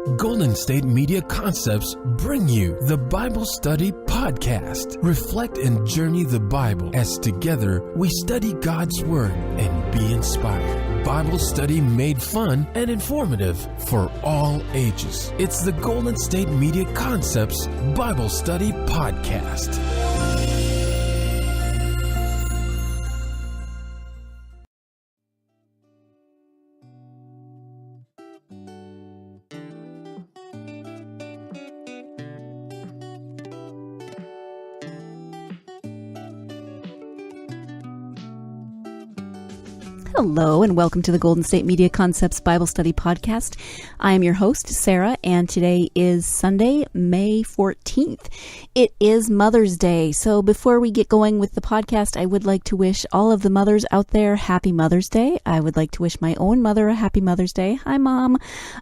Golden State Media Concepts bring you the Bible Study Podcast. Reflect and journey the Bible as together we study God's Word and be inspired. Bible study made fun and informative for all ages. It's the Golden State Media Concepts Bible Study Podcast. Hello and welcome to the Golden State Media Concepts Bible Study Podcast. I am your host, Sarah, and today is Sunday, May 14th. It is Mother's Day, so before we get going with the podcast, I would like to wish all of the mothers out there Happy Mother's Day. I would like to wish my own mother a Happy Mother's Day. Hi, Mom.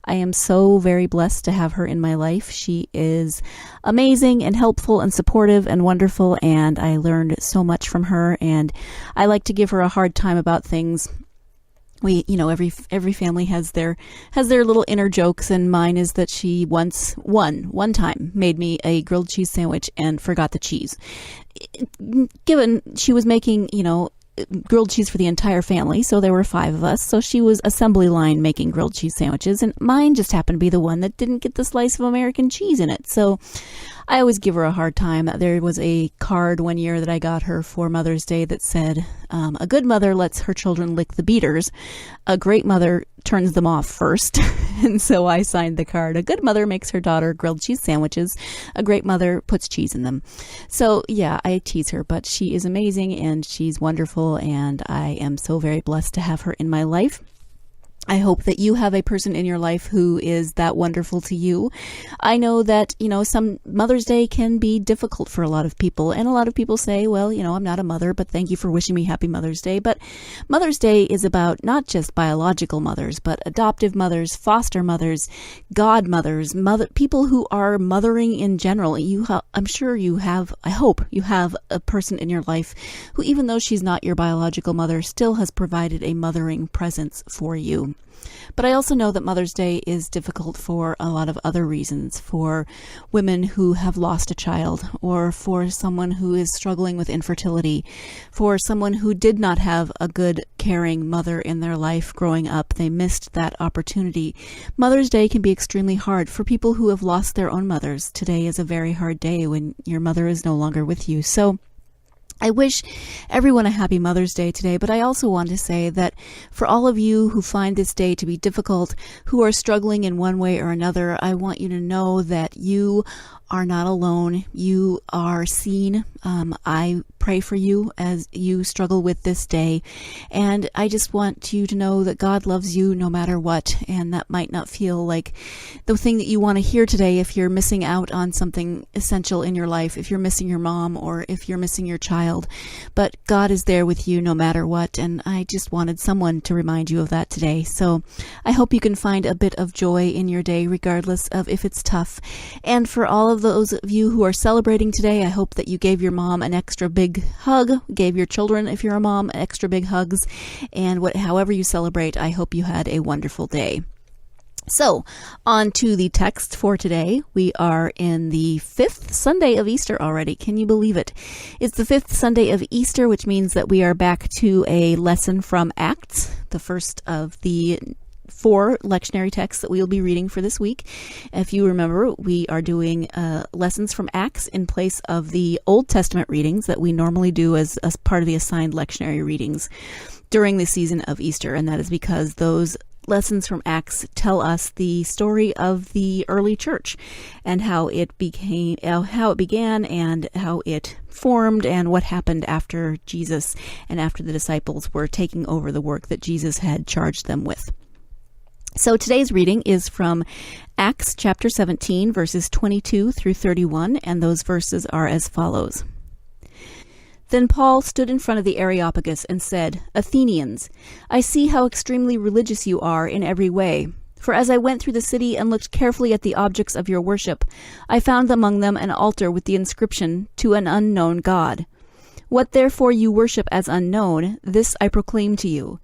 I am so very blessed to have her in my life. She is amazing and helpful and supportive and wonderful, and I learned so much from her, and I like to give her a hard time about things. Every family has their little inner jokes, and mine is that she one time made me a grilled cheese sandwich and forgot the cheese. Given she was making, grilled cheese for the entire family, so there were 5 of us, so she was assembly line making grilled cheese sandwiches, and mine just happened to be the one that didn't get the slice of American cheese in it. So I always give her a hard time. There was a card one year that I got her for Mother's Day that said, a good mother lets her children lick the beaters. A great mother turns them off first. And so I signed the card. A good mother makes her daughter grilled cheese sandwiches. A great mother puts cheese in them. So yeah, I tease her, but she is amazing and she's wonderful, and I am so very blessed to have her in my life. I hope that you have a person in your life who is that wonderful to you. I know that, some Mother's Day can be difficult for a lot of people. And a lot of people say, well, I'm not a mother, but thank you for wishing me Happy Mother's Day. But Mother's Day is about not just biological mothers, but adoptive mothers, foster mothers, godmothers, people who are mothering in general. I hope you have a person in your life who, even though she's not your biological mother, still has provided a mothering presence for you. But I also know that Mother's Day is difficult for a lot of other reasons, for women who have lost a child, or for someone who is struggling with infertility, for someone who did not have a good, caring mother in their life growing up. They missed that opportunity. Mother's Day can be extremely hard for people who have lost their own mothers. Today is a very hard day when your mother is no longer with you. So I wish everyone a happy Mother's Day today, but I also want to say that for all of you who find this day to be difficult, who are struggling in one way or another, I want you to know that you are not alone. You are seen. I pray for you as you struggle with this day. And I just want you to know that God loves you no matter what. And that might not feel like the thing that you want to hear today if you're missing out on something essential in your life, if you're missing your mom or if you're missing your child. But God is there with you no matter what. And I just wanted someone to remind you of that today. So I hope you can find a bit of joy in your day, regardless of if it's tough. And for all of those of you who are celebrating today, I hope that you gave your mom an extra big hug, gave your children, if you're a mom, extra big hugs, and however you celebrate, I hope you had a wonderful day. So, on to the text for today. We are in the 5th Sunday of Easter already. Can you believe it? It's the 5th Sunday of Easter, which means that we are back to a lesson from Acts, the first of the 4 lectionary texts that we will be reading for this week. If you remember, we are doing lessons from Acts in place of the Old Testament readings that we normally do as part of the assigned lectionary readings during the season of Easter, and that is because those lessons from Acts tell us the story of the early church and how it began and how it formed and what happened after Jesus and after the disciples were taking over the work that Jesus had charged them with. So today's reading is from Acts chapter 17, verses 22 through 31, and those verses are as follows. Then Paul stood in front of the Areopagus and said, "Athenians, I see how extremely religious you are in every way. For as I went through the city and looked carefully at the objects of your worship, I found among them an altar with the inscription, 'To an unknown God.' What therefore you worship as unknown, this I proclaim to you.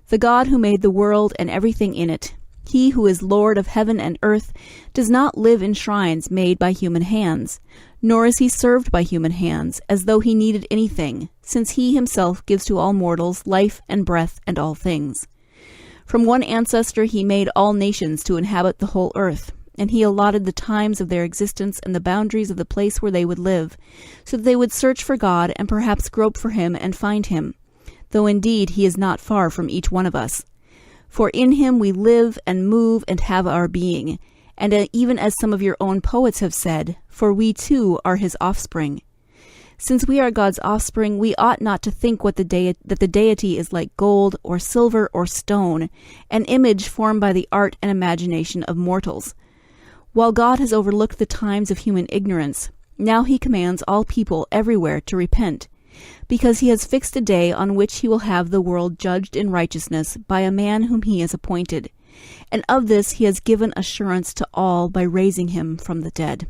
The God who made the world and everything in it, He who is Lord of heaven and earth does not live in shrines made by human hands, nor is he served by human hands, as though he needed anything, since he himself gives to all mortals life and breath and all things. From one ancestor he made all nations to inhabit the whole earth, and he allotted the times of their existence and the boundaries of the place where they would live, so that they would search for God and perhaps grope for him and find him, though indeed he is not far from each one of us. For in him we live and move and have our being, and even as some of your own poets have said, for we too are his offspring. Since we are God's offspring, we ought not to think that the deity is like gold or silver or stone, an image formed by the art and imagination of mortals. While God has overlooked the times of human ignorance, now he commands all people everywhere to repent, because he has fixed a day on which he will have the world judged in righteousness by a man whom he has appointed. And of this he has given assurance to all by raising him from the dead.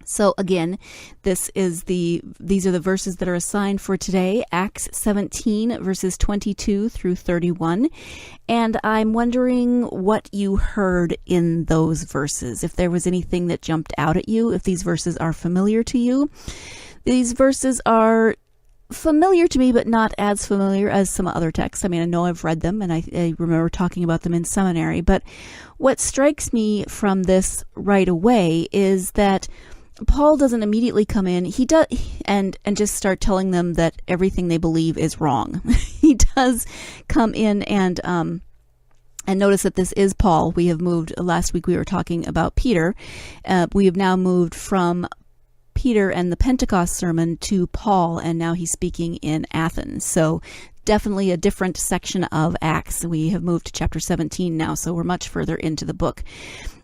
So again, these are the verses that are assigned for today, Acts 17, verses 22 through 31. And I'm wondering what you heard in those verses, if there was anything that jumped out at you, if these verses are familiar to you. These verses are familiar to me, but not as familiar as some other texts. I mean, I know I've read them, and I remember talking about them in seminary. But what strikes me from this right away is that Paul doesn't immediately come in. He does and just start telling them that everything they believe is wrong. He does come in and notice that this is Paul. We have moved. Last week we were talking about Peter. We have now moved from Peter and the Pentecost sermon to Paul, and now he's speaking in Athens. So definitely a different section of Acts. We have moved to chapter 17 now, so we're much further into the book.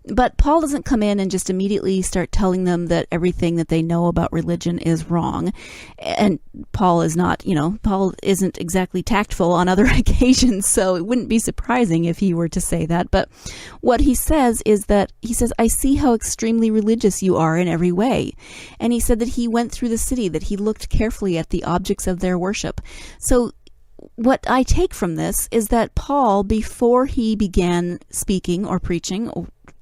But Paul doesn't come in and just immediately start telling them that everything that they know about religion is wrong. And Paul isn't exactly tactful on other occasions, so it wouldn't be surprising if he were to say that. But what he says is that, I see how extremely religious you are in every way. And he said that he went through the city, that he looked carefully at the objects of their worship. So what I take from this is that Paul, before he began speaking or preaching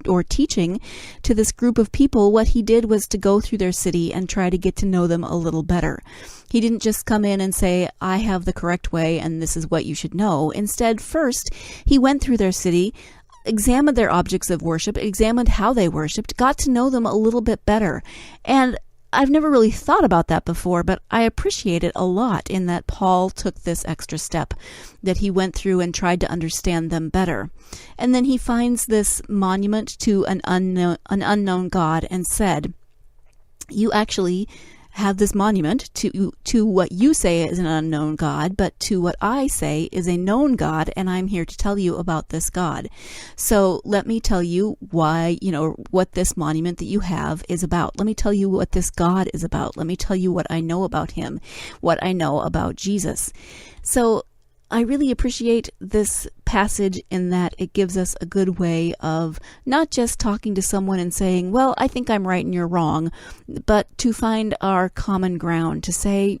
or teaching to this group of people, what he did was to go through their city and try to get to know them a little better. He didn't just come in and say, I have the correct way and this is what you should know. Instead, first, he went through their city, examined their objects of worship, examined how they worshiped, got to know them a little bit better. And I've never really thought about that before, but I appreciate it a lot in that Paul took this extra step, that he went through and tried to understand them better. And then he finds this monument to an unknown God and said, you actually have this monument to what you say is an unknown God, but to what I say is a known God, and I'm here to tell you about this God. So let me tell you why, what this monument that you have is about. Let me tell you what this God is about. Let me tell you what I know about him, what I know about Jesus. So I really appreciate this passage in that it gives us a good way of not just talking to someone and saying, well, I think I'm right and you're wrong, but to find our common ground, to say,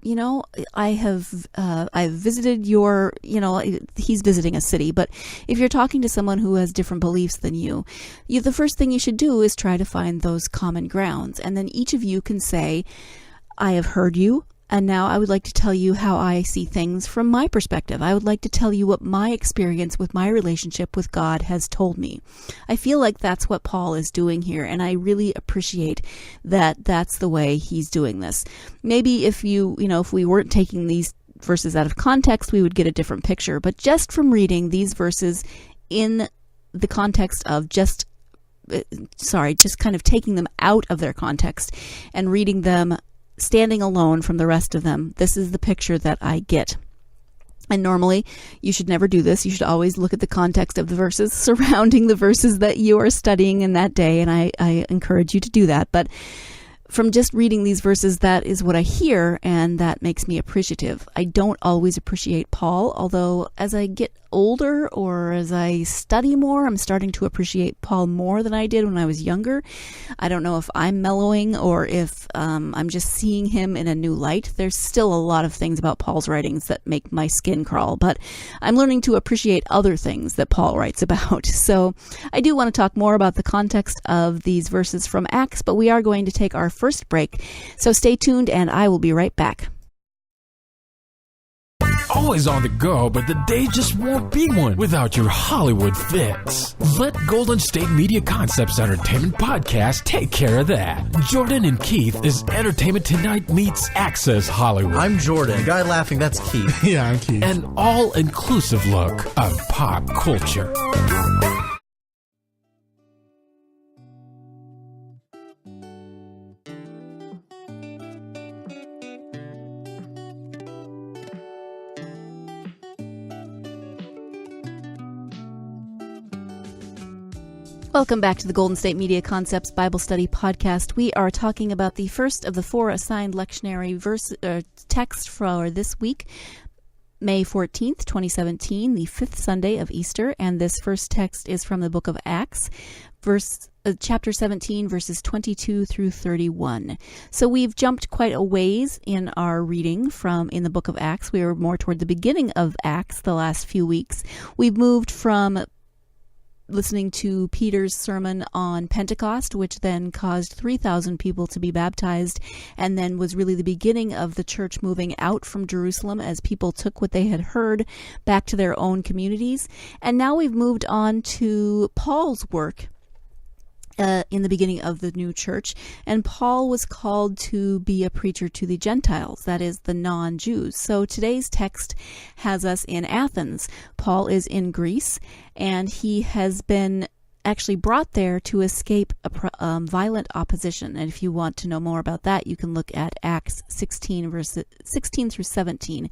I've visited he's visiting a city, but if you're talking to someone who has different beliefs than you, the first thing you should do is try to find those common grounds. And then each of you can say, I have heard you. And now I would like to tell you how I see things from my perspective. I would like to tell you what my experience with my relationship with God has told me. I feel like that's what Paul is doing here, and I really appreciate that that's the way he's doing this. Maybe if if we weren't taking these verses out of context, we would get a different picture. But just from reading these verses in the context of just kind of taking them out of their context and reading them standing alone from the rest of them, this is the picture that I get. And normally, you should never do this. You should always look at the context of the verses surrounding the verses that you are studying in that day, and I encourage you to do that. But from just reading these verses, that is what I hear, and that makes me appreciative. I don't always appreciate Paul, although as I get older or as I study more, I'm starting to appreciate Paul more than I did when I was younger. I don't know if I'm mellowing or if I'm just seeing him in a new light. There's still a lot of things about Paul's writings that make my skin crawl, but I'm learning to appreciate other things that Paul writes about. So I do want to talk more about the context of these verses from Acts, but we are going to take our first break. So stay tuned and I will be right back. Always on the go, but the day just won't be one without your Hollywood fix. Let Golden State Media Concepts Entertainment Podcast take care of that. Jordan and Keith is Entertainment Tonight meets Access Hollywood. I'm Jordan. The guy laughing, that's Keith. Yeah, I'm Keith. An all-inclusive look of pop culture. Welcome back to the Golden State Media Concepts Bible Study Podcast. We are talking about the first of the 4 assigned lectionary text for this week, May 14th, 2017, the 5th Sunday of Easter. And this first text is from the book of Acts, chapter 17, verses 22 through 31. So we've jumped quite a ways in our reading in the book of Acts. We were more toward the beginning of Acts the last few weeks. We've moved from listening to Peter's sermon on Pentecost, which then caused 3,000 people to be baptized, and then was really the beginning of the church moving out from Jerusalem as people took what they had heard back to their own communities. And now we've moved on to Paul's work in the beginning of the new church, and Paul was called to be a preacher to the Gentiles, that is, the non-Jews. So today's text has us in Athens. Paul is in Greece, and he has been actually brought there to escape violent opposition. And if you want to know more about that, you can look at Acts 16, verses 16 through 17.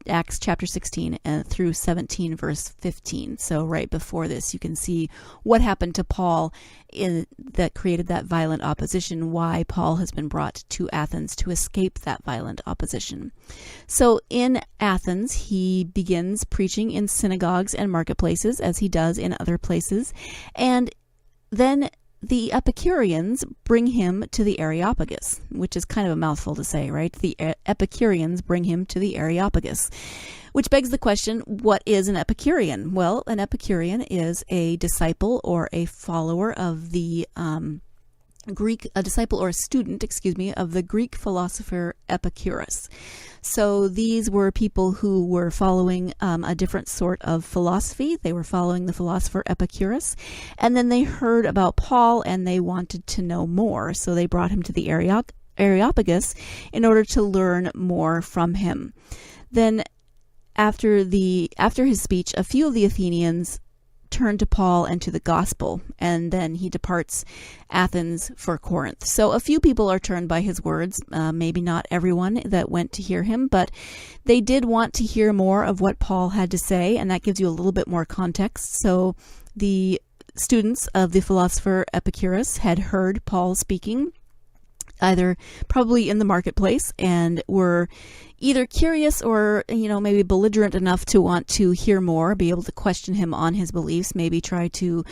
Acts chapter 16 through 17, verse 15. So right before this, you can see what happened to Paul that created that violent opposition, why Paul has been brought to Athens to escape that violent opposition. So in Athens, he begins preaching in synagogues and marketplaces, as he does in other places. And then the Epicureans bring him to the Areopagus, which is kind of a mouthful to say, right? The Epicureans bring him to the Areopagus, which begs the question, what is an Epicurean? Well, an Epicurean is a disciple or a follower of the a disciple or a student, of the Greek philosopher Epicurus. So these were people who were following a different sort of philosophy. They were following the philosopher Epicurus, and then they heard about Paul and they wanted to know more. So they brought him to the Areopagus in order to learn more from him. Then after his speech, a few of the Athenians turned to Paul and to the gospel, and then he departs Athens for Corinth. So a few people are turned by his words, maybe not everyone that went to hear him, but they did want to hear more of what Paul had to say, and that gives you a little bit more context. So the students of the philosopher Epicurus had heard Paul speaking, either probably in the marketplace, and were either curious or, maybe belligerent enough to want to hear more, be able to question him on his beliefs, maybe try to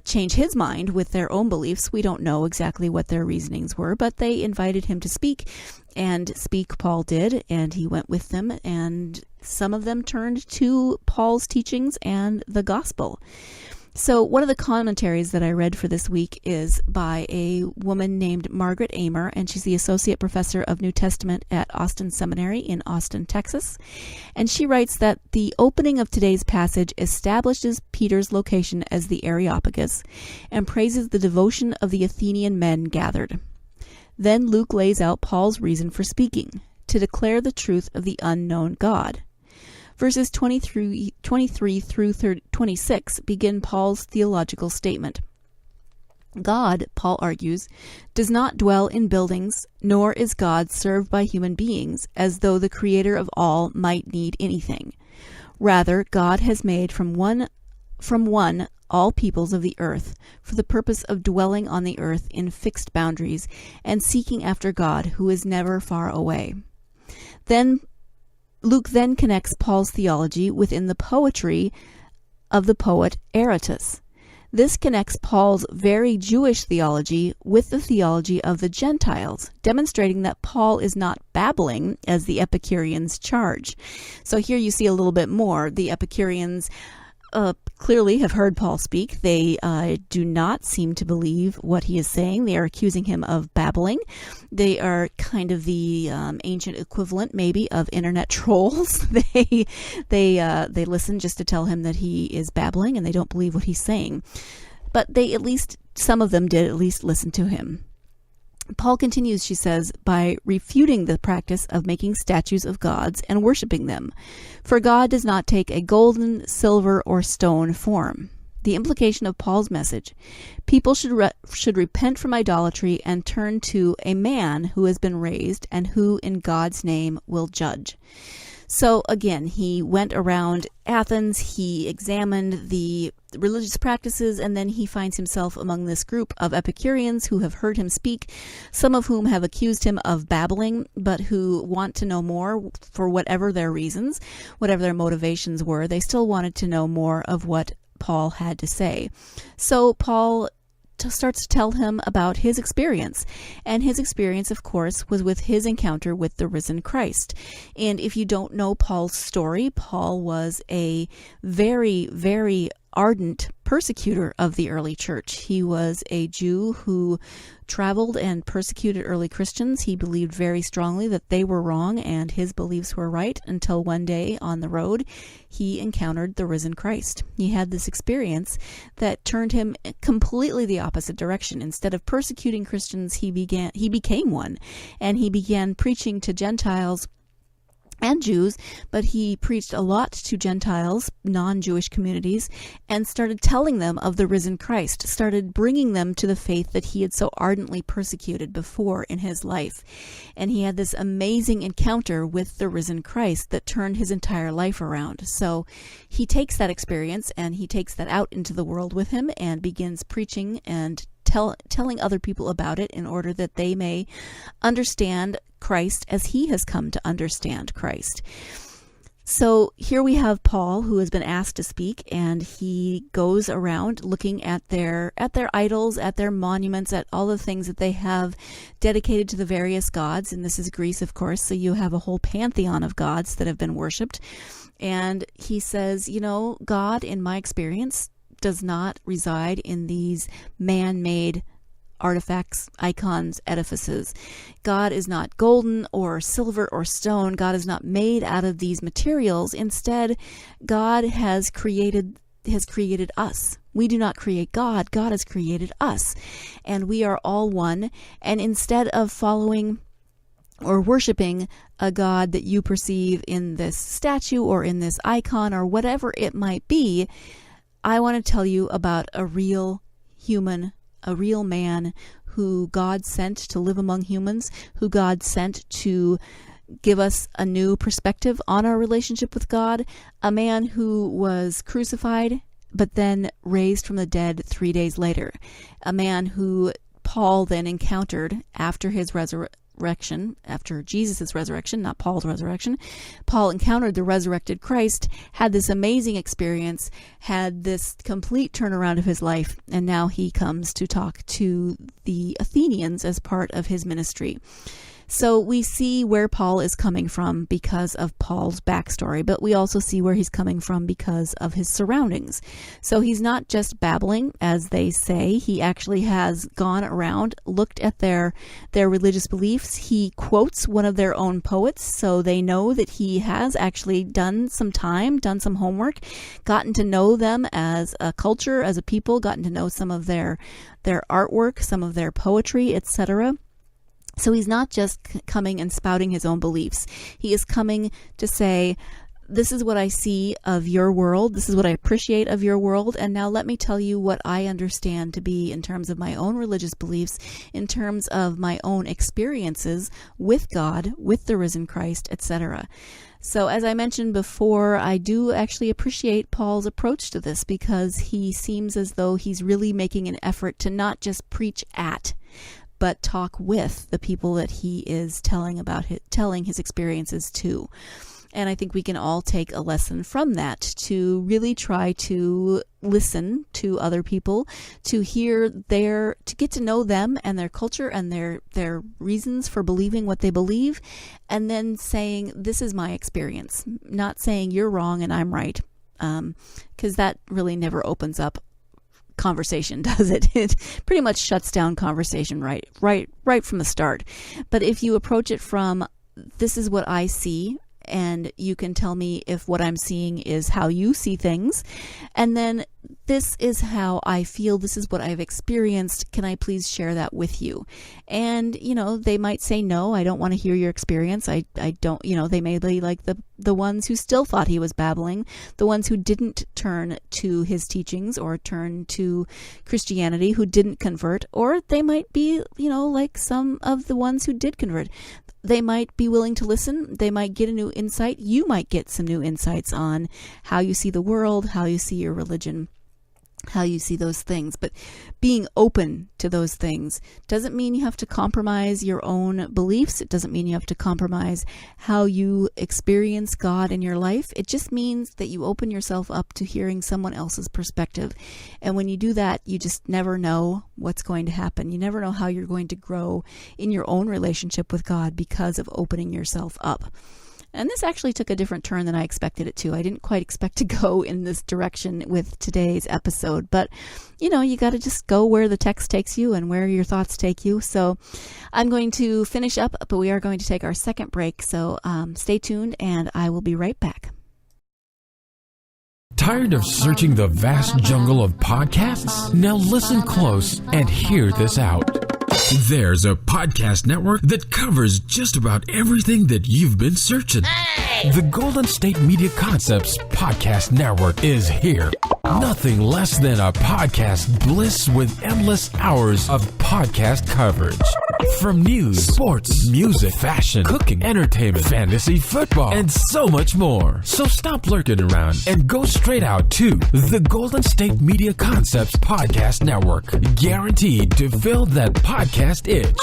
change his mind with their own beliefs. We don't know exactly what their reasonings were, but they invited him to speak, and speak Paul did, and he went with them, and some of them turned to Paul's teachings and the gospel. So one of the commentaries that I read for this week is by a woman named Margaret Amer, and she's the Associate Professor of New Testament at Austin Seminary in Austin, Texas. And she writes that the opening of today's passage establishes Peter's location as the Areopagus and praises the devotion of the Athenian men gathered. Then Luke lays out Paul's reason for speaking, to declare the truth of the unknown God. Verses 23 through 26 begin Paul's theological statement. God, Paul argues, does not dwell in buildings, nor is God served by human beings, as though the Creator of all might need anything. Rather, God has made from one all peoples of the earth, for the purpose of dwelling on the earth in fixed boundaries, and seeking after God, who is never far away. Then Luke then connects Paul's theology within the poetry of the poet Aratus. This connects Paul's very Jewish theology with the theology of the Gentiles, demonstrating that Paul is not babbling as the Epicureans charge. So here you see a little bit more. The Epicureans clearly have heard Paul speak. They do not seem to believe what he is saying. They are accusing him of babbling. They are kind of the ancient equivalent, maybe, of internet trolls. They listen just to tell him that he is babbling, and they don't believe what he's saying. But some of them did at least listen to him. Paul continues, she says, by refuting the practice of making statues of gods and worshiping them. For God does not take a golden, silver, or stone form. The implication of Paul's message: people should repent from idolatry and turn to a man who has been raised and who in God's name will judge. So again, he went around Athens, he examined the religious practices, and then he finds himself among this group of Epicureans who have heard him speak, some of whom have accused him of babbling, but who want to know more for whatever their reasons, whatever their motivations were. They still wanted to know more of what Paul had to say. So Paul starts to tell him about his experience. And his experience, of course, was with his encounter with the risen Christ. And if you don't know Paul's story, Paul was a very, very ardent persecutor of the early church. He was a Jew who traveled and persecuted early Christians. He believed very strongly that they were wrong and his beliefs were right, until one day on the road he encountered the risen Christ. He had this experience that turned him completely the opposite direction. Instead of persecuting Christians, he became one, and he began preaching to Gentiles and Jews, but he preached a lot to Gentiles, non-Jewish communities, and started telling them of the risen Christ, started bringing them to the faith that he had so ardently persecuted before in his life. And he had this amazing encounter with the risen Christ that turned his entire life around. So he takes that experience and he takes that out into the world with him and begins preaching and telling other people about it in order that they may understand Christ as he has come to understand Christ. So here we have Paul, who has been asked to speak, and he goes around looking at their idols, at their monuments, at all the things that they have dedicated to the various gods. And this is Greece, of course, so you have a whole pantheon of gods that have been worshipped. And he says, God, in my experience, does not reside in these man-made artifacts, icons, edifices. God is not golden or silver or stone. God is not made out of these materials. Instead, God has created us. We do not create God. God has created us. And we are all one. And instead of following or worshiping a God that you perceive in this statue or in this icon or whatever it might be, I want to tell you about a real human, a real man who God sent to live among humans, who God sent to give us a new perspective on our relationship with God, a man who was crucified but then raised from the dead 3 days later, a man who Paul then encountered after his resurrection, after Jesus' resurrection, not Paul's resurrection. Paul encountered the resurrected Christ, had this amazing experience, had this complete turnaround of his life, and now he comes to talk to the Athenians as part of his ministry. So we see where Paul is coming from because of Paul's backstory, but we also see where he's coming from because of his surroundings. So he's not just babbling, as they say. He actually has gone around, looked at their religious beliefs. He quotes one of their own poets, so they know that he has actually done some time, done some homework, gotten to know them as a culture, as a people, gotten to know some of their artwork, some of their poetry, etc. So he's not just coming and spouting his own beliefs. He is coming to say, this is what I see of your world. This is what I appreciate of your world. And now let me tell you what I understand to be in terms of my own religious beliefs, in terms of my own experiences with God, with the risen Christ, etc. So as I mentioned before, I do actually appreciate Paul's approach to this because he seems as though he's really making an effort to not just preach at, but talk with the people that he is telling his experiences to. And I think we can all take a lesson from that to really try to listen to other people, to get to know them and their culture and their reasons for believing what they believe, and then saying, this is my experience, not saying you're wrong and I'm right, because that really never opens up conversation, does it? It pretty much shuts down conversation right from the start. But if you approach it from, this is what I see, and you can tell me if what I'm seeing is how you see things, and then this is how I feel, this is what I've experienced, can I please share that with you? And, they might say, no, I don't want to hear your experience. I don't, they may be like the ones who still thought he was babbling, the ones who didn't turn to his teachings or turn to Christianity, who didn't convert, or they might be, like some of the ones who did convert. They might be willing to listen. They might get a new insight. You might get some new insights on how you see the world, how you see your religion, how you see those things. But being open to those things doesn't mean you have to compromise your own beliefs. It doesn't mean you have to compromise how you experience God in your life. It just means that you open yourself up to hearing someone else's perspective. And when you do that, you just never know what's going to happen. You never know how you're going to grow in your own relationship with God because of opening yourself up. And this actually took a different turn than I expected it to. I didn't quite expect to go in this direction with today's episode. But, you got to just go where the text takes you and where your thoughts take you. So I'm going to finish up, but we are going to take our second break. So stay tuned, and I will be right back. Tired of searching the vast jungle of podcasts? Now listen close and hear this out. There's a podcast network that covers just about everything that you've been searching. Hey! The Golden State Media Concepts Podcast Network is here. Nothing less than a podcast bliss with endless hours of podcast coverage. From news, sports, music, fashion, cooking, entertainment, fantasy, football, and so much more. So stop lurking around and go straight out to the Golden State Media Concepts Podcast Network. Guaranteed to fill that podcast itch.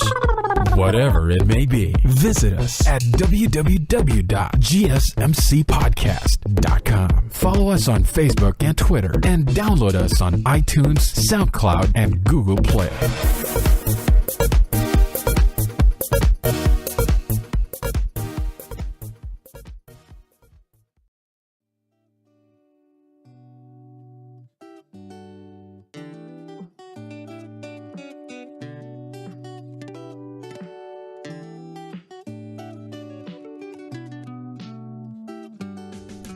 Whatever it may be. Visit us at www.gsmcpodcast.com. Follow us on Facebook and Twitter, and download us on iTunes, SoundCloud, and Google Play.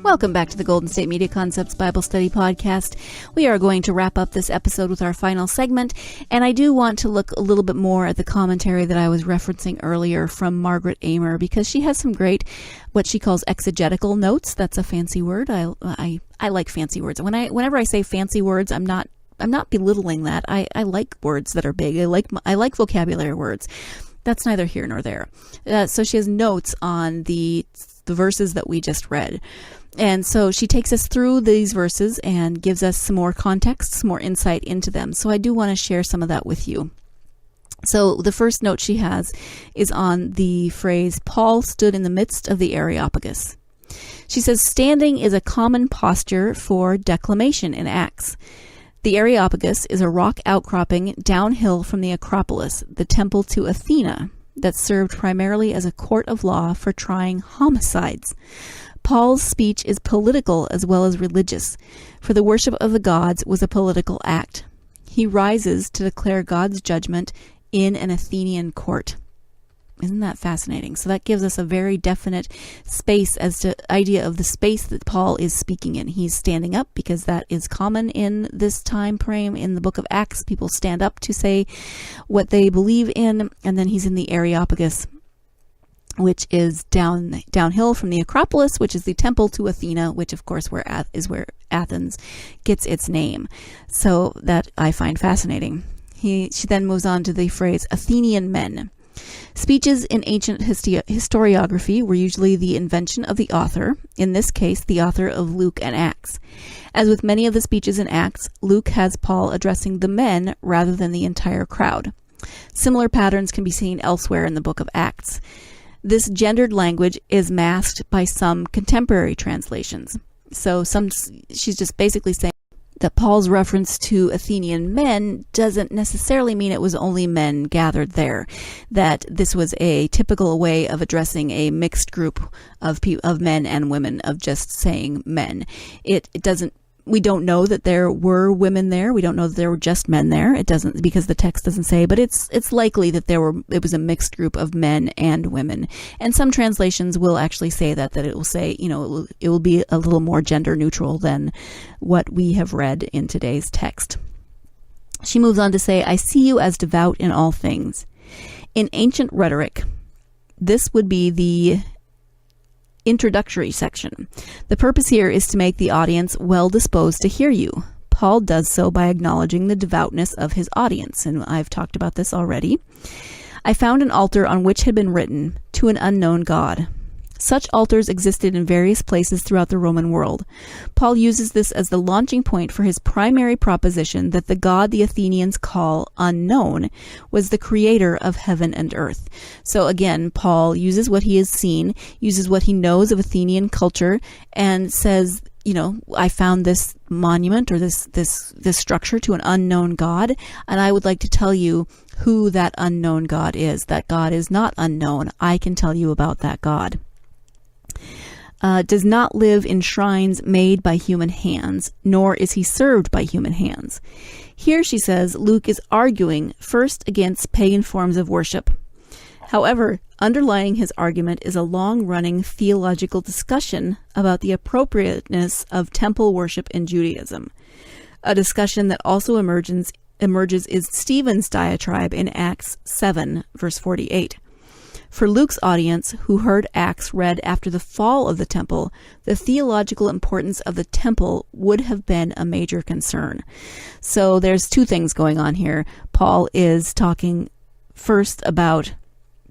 Welcome back to the Golden State Media Concepts Bible Study Podcast. We are going to wrap up this episode with our final segment, and I do want to look a little bit more at the commentary that I was referencing earlier from Margaret Amer, because she has some great, what she calls exegetical notes. That's a fancy word. I like fancy words. Whenever I say fancy words, I'm not belittling that. I like words that are big. I like vocabulary words. That's neither here nor there. So she has notes on the verses that we just read. And so she takes us through these verses and gives us some more context, some more insight into them. So I do want to share some of that with you. So the first note she has is on the phrase, Paul stood in the midst of the Areopagus. She says, standing is a common posture for declamation in Acts. The Areopagus is a rock outcropping downhill from the Acropolis, the temple to Athena, that served primarily as a court of law for trying homicides. Paul's speech is political as well as religious, for the worship of the gods was a political act. He rises to declare God's judgment in an Athenian court. Isn't that fascinating? So that gives us a very definite space as to idea of the space that Paul is speaking in. He's standing up because that is common in this time frame in the book of Acts. People stand up to say what they believe in, and then he's in the Areopagus, which is downhill from the Acropolis, which is the temple to Athena, which of course is where Athens gets its name. So that I find fascinating. She then moves on to the phrase Athenian men. Speeches in ancient historiography were usually the invention of the author, in this case the author of Luke and Acts. As with many of the speeches in Acts, Luke has Paul addressing the men rather than the entire crowd. Similar patterns can be seen elsewhere in the book of Acts. This gendered language is masked by some contemporary translations. So she's just basically saying that Paul's reference to Athenian men doesn't necessarily mean it was only men gathered there, that this was a typical way of addressing a mixed group of men and women, of just saying men. It doesn't. We don't know that there were women there. We don't know that there were just men there. It doesn't, because the text doesn't say, but it's likely that it was a mixed group of men and women. And some translations will actually say that it will say, it will be a little more gender neutral than what we have read in today's text. She moves on to say, I see you as devout in all things. In ancient rhetoric, this would be the introductory section. The purpose here is to make the audience well disposed to hear you. Paul does so by acknowledging the devoutness of his audience, and I've talked about this already. I found an altar on which had been written, "To an unknown God." Such altars existed in various places throughout the Roman world. Paul uses this as the launching point for his primary proposition that the God the Athenians call unknown was the creator of heaven and earth. So again, Paul uses what he has seen, uses what he knows of Athenian culture, and says, I found this monument or this structure to an unknown God, and I would like to tell you who that unknown God is. That God is not unknown. I can tell you about that God. Does not live in shrines made by human hands, nor is he served by human hands. Here, she says, Luke is arguing first against pagan forms of worship. However, underlying his argument is a long-running theological discussion about the appropriateness of temple worship in Judaism. A discussion that also emerges is Stephen's diatribe in Acts 7, verse 48. For Luke's audience, who heard Acts read after the fall of the temple, the theological importance of the temple would have been a major concern. So there's two things going on here. Paul is talking first about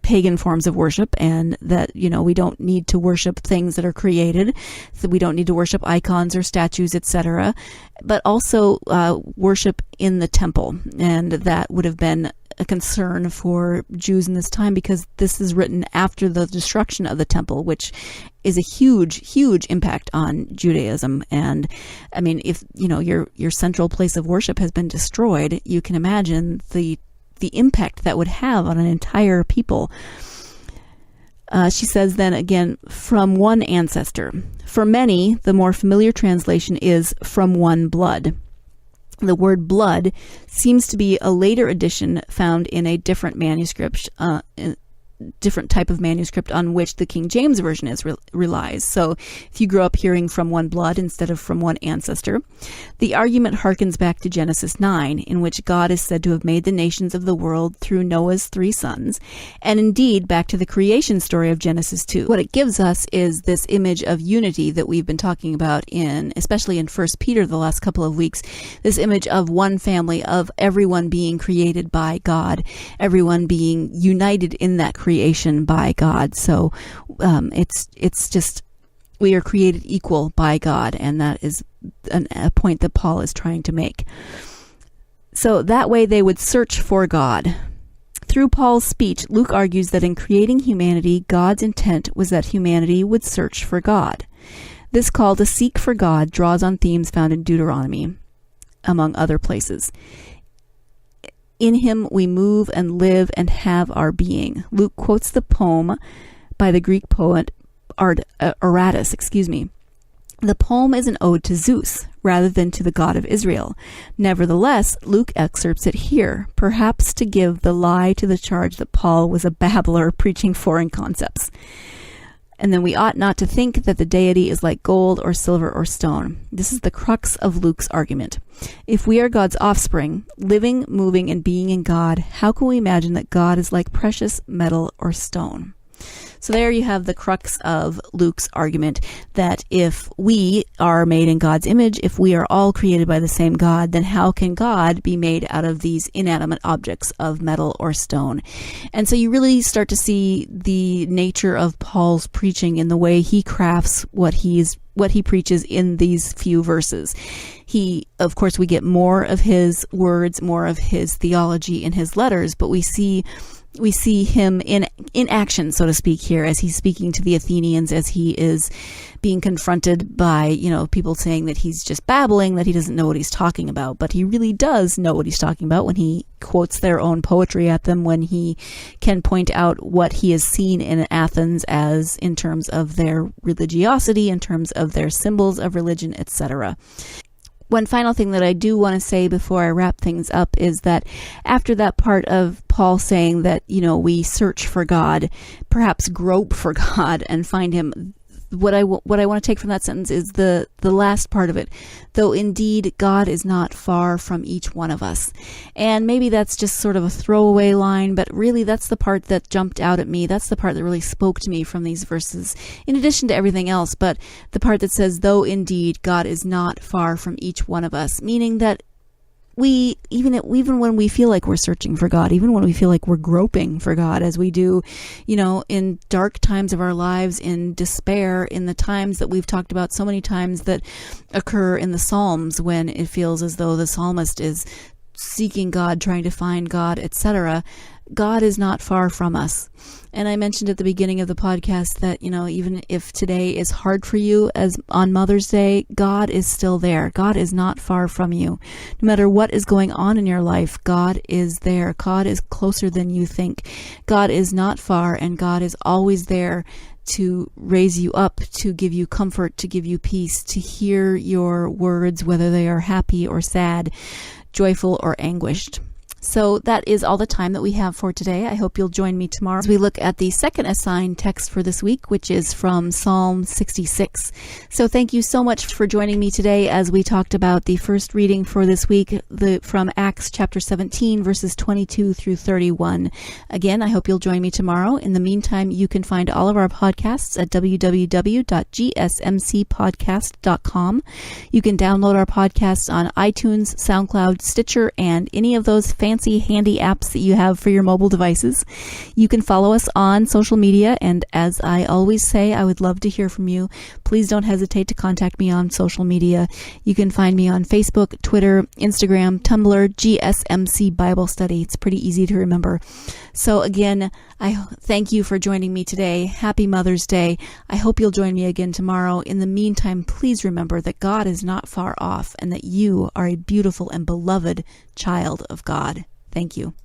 pagan forms of worship, and that, we don't need to worship things that are created, so we don't need to worship icons or statues, etc., but also worship in the temple, and that would have been a concern for Jews in this time, because this is written after the destruction of the temple, which is a huge impact on Judaism. And I mean, if your central place of worship has been destroyed, you can imagine the impact that would have on an entire people. She says then again, from one ancestor. For many, the more familiar translation is from one blood. The word blood seems to be a later addition found in a different manuscript, different type of manuscript on which the King James Version relies. So if you grew up hearing from one blood instead of from one ancestor, the argument harkens back to Genesis 9, in which God is said to have made the nations of the world through Noah's 3 sons, and indeed back to the creation story of Genesis 2. What it gives us is this image of unity that we've been talking about especially in 1 Peter the last couple of weeks, this image of one family, of everyone being created by God, everyone being united in that creation by God. So it's just, we are created equal by God, and that is a point that Paul is trying to make. So that way they would search for God. Through Paul's speech, Luke argues that in creating humanity, God's intent was that humanity would search for God. This call to seek for God draws on themes found in Deuteronomy, among other places. In him we move and live and have our being. Luke quotes the poem by the Greek poet Aratus. The poem is an ode to Zeus rather than to the God of Israel. Nevertheless, Luke excerpts it here, perhaps to give the lie to the charge that Paul was a babbler preaching foreign concepts. And then we ought not to think that the deity is like gold or silver or stone. This is the crux of Luke's argument. If we are God's offspring, living, moving, and being in God, how can we imagine that God is like precious metal or stone? So there you have the crux of Luke's argument, that if we are made in God's image, if we are all created by the same God, then how can God be made out of these inanimate objects of metal or stone? And so you really start to see the nature of Paul's preaching in the way he crafts what he preaches in these few verses. Of course, we get more of his words, more of his theology in his letters, but we see we see him in action, so to speak, here, as he's speaking to the Athenians, as he is being confronted by, people saying that he's just babbling, that he doesn't know what he's talking about. But he really does know what he's talking about when he quotes their own poetry at them, when he can point out what he has seen in Athens as in terms of their religiosity, in terms of their symbols of religion, etc. One final thing that I do want to say before I wrap things up is that after that part of Paul saying that, we search for God, perhaps grope for God and find him, what I want to take from that sentence is the last part of it. Though indeed God is not far from each one of us. And maybe that's just sort of a throwaway line, but really that's the part that jumped out at me. That's the part that really spoke to me from these verses, in addition to everything else. But the part that says, though indeed God is not far from each one of us, meaning that we, even when we feel like we're searching for God, even when we feel like we're groping for God, as we do, in dark times of our lives, in despair, in the times that we've talked about so many times that occur in the Psalms, when it feels as though the psalmist is seeking God, trying to find God, etc., God is not far from us. And I mentioned at the beginning of the podcast that, even if today is hard for you, as on Mother's Day, God is still there. God is not far from you. No matter what is going on in your life, God is there. God is closer than you think. God is not far, and God is always there to raise you up, to give you comfort, to give you peace, to hear your words, whether they are happy or sad, joyful or anguished. So that is all the time that we have for today. I hope you'll join me tomorrow as we look at the second assigned text for this week, which is from Psalm 66. So thank you so much for joining me today as we talked about the first reading for this week, from Acts chapter 17, verses 22 through 31. Again, I hope you'll join me tomorrow. In the meantime, you can find all of our podcasts at www.gsmcpodcast.com. You can download our podcasts on iTunes, SoundCloud, Stitcher, and any of those fancy handy apps that you have for your mobile devices. You can follow us on social media, and as I always say, I would love to hear from you. Please don't hesitate to contact me on social media. You can find me on Facebook, Twitter, Instagram, Tumblr, GSMC Bible Study. It's pretty easy to remember. So again, I thank you for joining me today. Happy Mother's Day. I hope you'll join me again tomorrow. In the meantime, please remember that God is not far off and that you are a beautiful and beloved child of God. Thank you.